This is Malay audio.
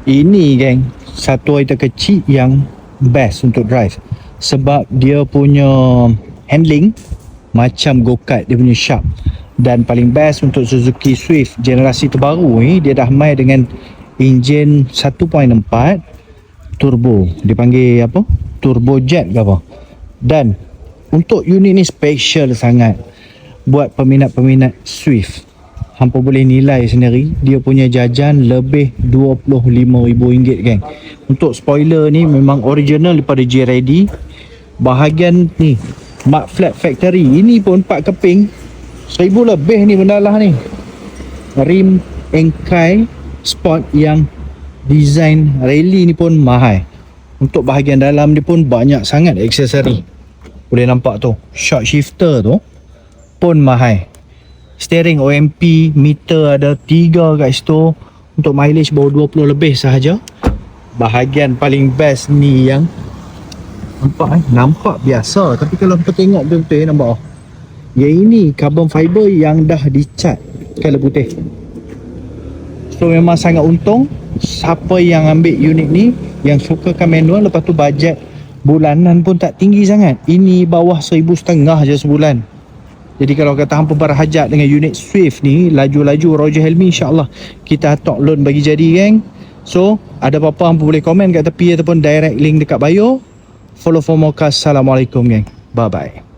Ini geng, satu item kecil yang best untuk drive. Sebab dia punya handling macam go-kart, dia punya sharp. Dan paling best untuk Suzuki Swift generasi terbaru ni, dia dah main dengan enjin 1.4 turbo. Dia panggil apa? Turbojet ke apa. Dan untuk unit ni special sangat buat peminat-peminat Swift. Hampa boleh nilai sendiri, dia punya jajan lebih RM25,000 geng. Untuk spoiler ni memang original daripada JRD. Bahagian ni mud flat factory, ini pun 4 keping 1,000 lebih ni bendalah ni. Rim Engkai Sport yang design rally ni pun mahal. Untuk bahagian dalam dia pun banyak sangat aksesori. Boleh nampak tu, shock shifter tu pun mahal. Steering OMP, meter ada 3 kat situ. Untuk mileage baru 20 lebih sahaja. Bahagian paling best ni yang nampak biasa, tapi kalau kita tengok betul-betul nampak yang ini carbon fiber yang dah dicat color putih. So memang sangat untung siapa yang ambil unit ni, yang sukakan manual, lepas tu bajet bulanan pun tak tinggi sangat. Ini bawah 1,500 je sebulan. Jadi kalau kata hampa berhajat dengan unit Swift ni, laju-laju Roger Helmi, insyaAllah kita atok loan bagi jadi geng. So ada apa-apa hampa boleh komen kat tepi ataupun direct link dekat bio. Follow for more cast. Assalamualaikum geng. Bye bye.